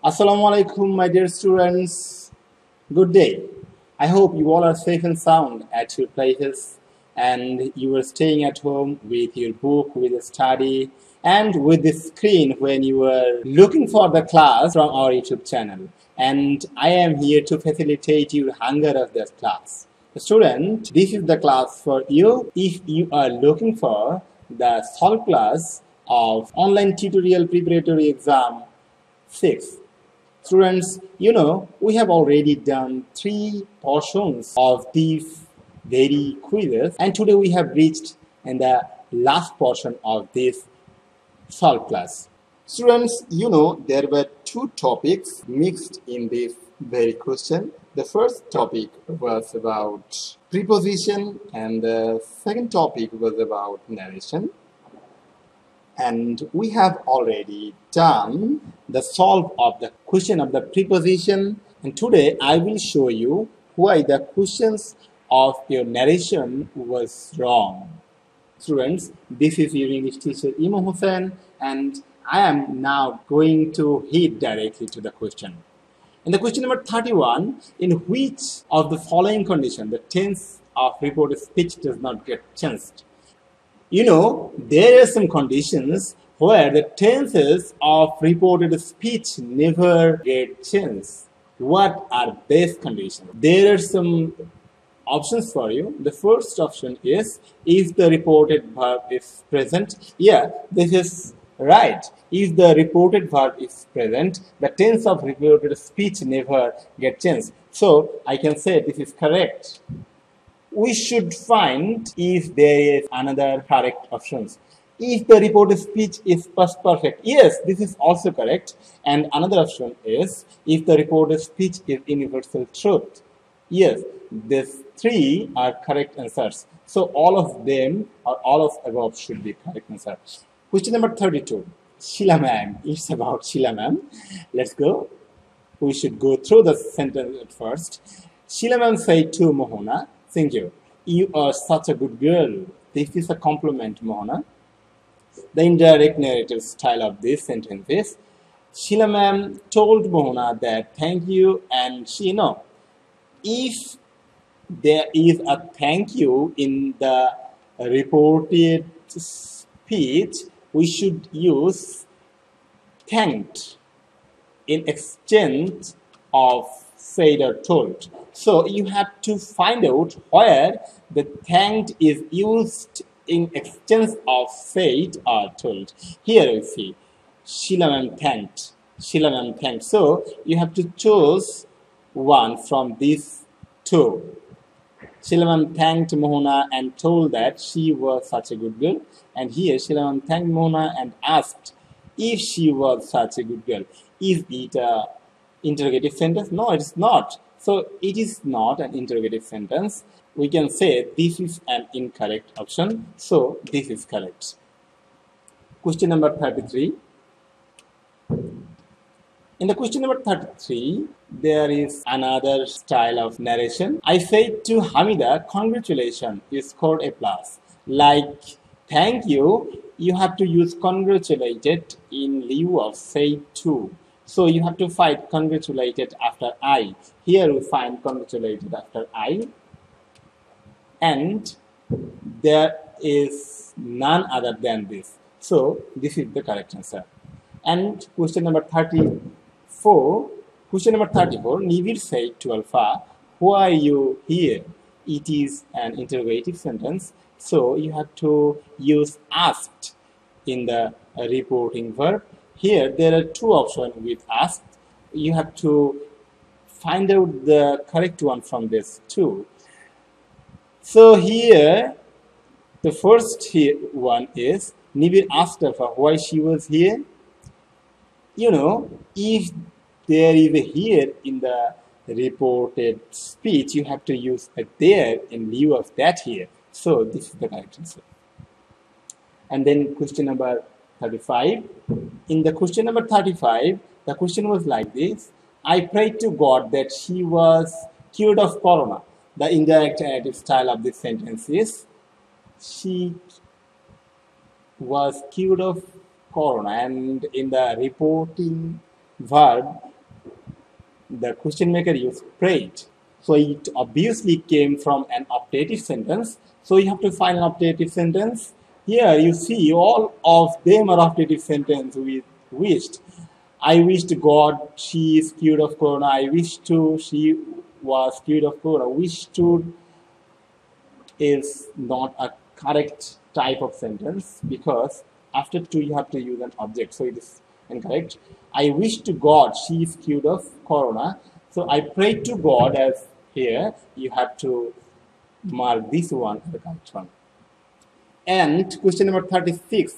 Assalamu alaikum, my dear students. Good day. I hope you all are safe and sound at your places and you are staying at home with your book, with the study, and with the screen when you are looking for the class from our YouTube channel. And I am here to facilitate your hunger of this class. Student, this is the class for you if you are looking for the solve class of online tutorial preparatory exam 6. Students, we have already done 3 portions of these very quizzes, and today we have reached in the last portion of this solve class. Students, there were 2 topics mixed in this very question. The first topic was about preposition and the second topic was about narration. And we have already done the solve of the question of the preposition, and today I will show you why the questions of your narration was wrong. Students, this is your English teacher Imam Hussain, and I am now going to head directly to the question. In the question number 31, in which of the following condition the tense of reported speech does not get changed? There are some conditions where the tenses of reported speech never get changed. What are these conditions? There are some options for you. The first option is if the reported verb is present. Yeah, this is right. If the reported verb is present, the tense of reported speech never get changed. So I can say this is correct. We should find if there is another correct options. If the reported speech is past perfect, yes, this is also correct. And another option is if the reported speech is universal truth. Yes, these 3 are correct answers. So all of them or all of above should be correct answers. Question number 32. Sheila ma'am. It's about Sheila ma'am. Let's go. We should go through the sentence at first. Sheila ma'am said to Mohana, "Thank you. You are such a good girl." This is a compliment, Mohana. The indirect narrative style of this sentence is Sheila ma'am told Mohana that thank you, and she if there is a thank you in the reported speech, we should use thanked in exchange of said or told. So you have to find out where the thanked is used in exchange of said or told. Here you see Sheila ma'am thanked. Sheila ma'am thanked. So you have to choose one from these 2. Sheila ma'am thanked Mohana and told that she was such a good girl. And here Sheila ma'am thanked Mohana and asked if she was such a good girl. Is it a interrogative sentence? No, it is not. So it is not an interrogative sentence. We can say this is an incorrect option. So this is correct. Question number 33. In the question number 33, there is another style of narration. I said to Hamida, "Congratulations, you scored a plus." Like thank you, you have to use congratulated in lieu of said to. So you have to find congratulated after I. Here we find congratulated after I. And there is none other than this. So this is the correct answer. And question number 34. Question number 34. Nivir said to Alpha, "Why are you here?" It is an interrogative sentence. So you have to use asked in the reporting verb. Here there are 2 options with asked. You have to find out the correct one from this 2. So here the first one is Nivir asked Alpha why she was here. If there is a here in the reported speech, you have to use a there in lieu of that here. So this is the correct answer. And then question number 35. In the question number 35, the question was like this. I prayed to God that she was cured of corona. The indirect narrative style of this sentence is she was cured of corona, and in the reporting verb the question maker used prayed. So it obviously came from an optative sentence. So you have to find an optative sentence. Here you see all of them are optative sentence with wished. I wished God she is cured of corona. I wish to she was cured of corona. Wish to is not a correct type of sentence because after to you have to use an object, so it is incorrect. I wish to God she is cured of corona. So I pray to God, as here you have to mark this one as the correct one. And question number 36.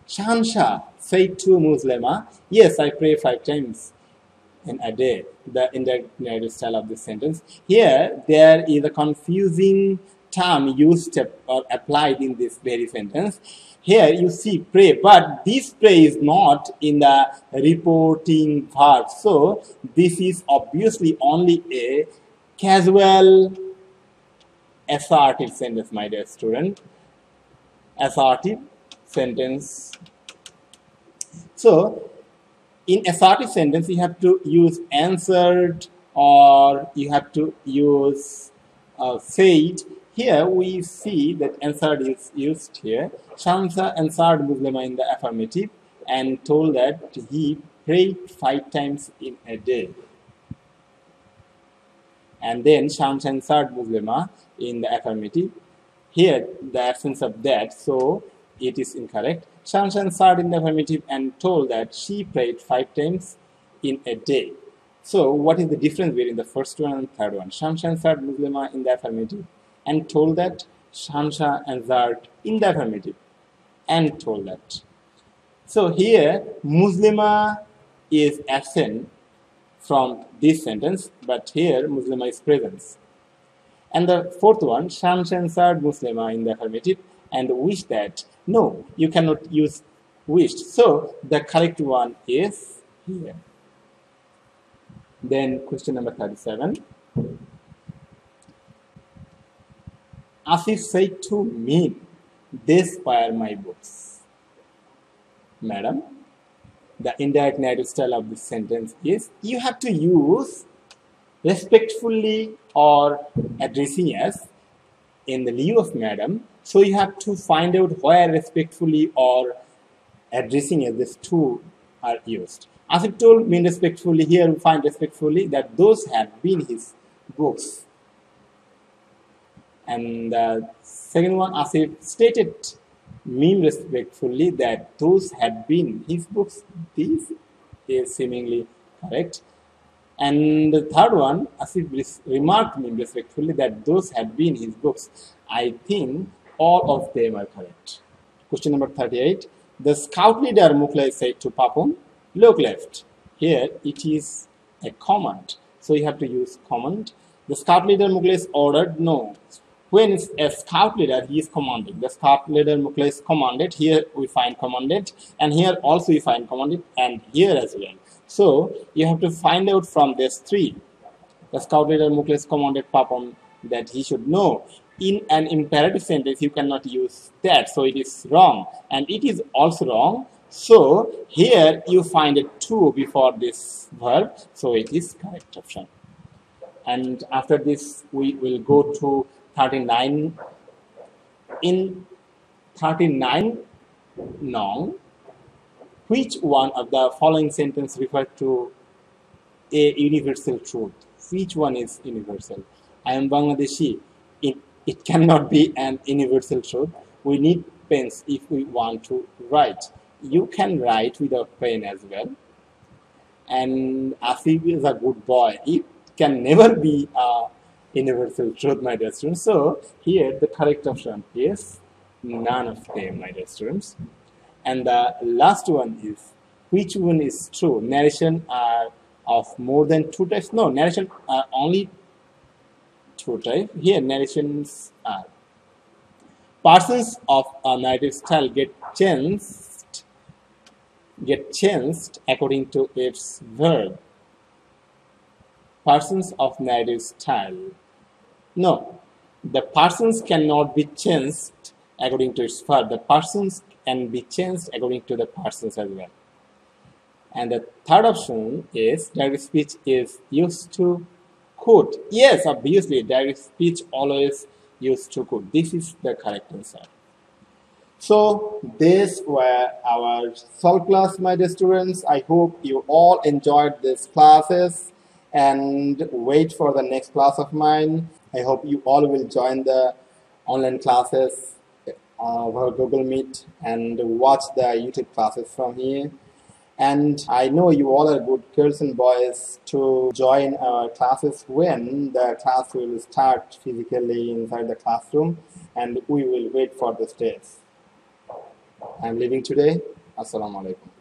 Shahanshah said to Muslima, yes, I pray 5 times in a day. The indirect narrative style of this sentence. Here, there is a confusing term used or applied in this very sentence. Here you see pray, but this pray is not in the reporting verb. So this is obviously only a casual assertive sentence, my dear student. Assertive sentence. So in assertive sentence, you have to use answered or you have to use said. Here we see that answered is used here. Shamsa answered Muslima in the affirmative and told that he prayed 5 times in a day. And then Shamsa answered Muslima in the affirmative. Here the absence of that, so it is incorrect. Shamsa answered in the affirmative and told that she prayed 5 times in a day. So what is the difference between the first one and third one? Shamsa answered Muslima in the affirmative and told that. Shamsa answered in the affirmative and told that. So here Muslima is absent from this sentence, but here Muslima is present. And the fourth one, Shamsa answered Muslima in the affirmative and wished that. No, you cannot use wished. So the correct one is here. Then question number 37. Asif said to me, these were my books. Madam, the indirect narrative style of this sentence is you have to use respectfully or addressing as in the lieu of madam. So you have to find out where respectfully or addressing as these two are used. Asif told me respectfully. Here we find respectfully that those have been his books. And the second one, Asif stated me respectfully that those had been his books. This is seemingly correct. And the third one, Asif remarked me respectfully that those had been his books. I think all of them are correct. Question number 38. The scout leader Mukhlais said to Papum, look left. Here it is a command. So you have to use command. The scout leader Mukhlais ordered no. When it's a scout leader, he is commanding. The scout leader Mukhlais commanded. Here we find commanded. And here also we find commanded. And here as well. So you have to find out from these three. The scout leader Mukhlais commanded Papum that he should know. In an imperative sentence, you cannot use that. So it is wrong. And it is also wrong. So here you find a to before this verb. So it is correct option. And after this, we will go to 39. In 39 noun, which one of the following sentence refer to a universal truth? Which one is universal? I am Bangladeshi. It cannot be an universal truth. We need pens if we want to write. You can write without pen as well. And Asif is a good boy. It can never be a universal truth, my dear students. So here the correct option is none of them, my dear students. And the last one is, which one is true? Narration are of more than 2 types. No, narration are only 2 types. Here narrations are. Persons of a narrative style get changed according to its verb. Persons of narrative style. No, the persons cannot be changed according to its verb. The persons can be changed according to the persons as well. And the third option is direct speech is used to could. Yes, obviously, direct speech always used to could. This is the correct answer. So these were our solve class, my dear students. I hope you all enjoyed these classes and wait for the next class of mine. I hope you all will join the online classes over Google Meet and watch the YouTube classes from here. And I know you all are good girls and boys to join our classes when the class will start physically inside the classroom, and we will wait for the days. I'm leaving today. Assalamu alaikum.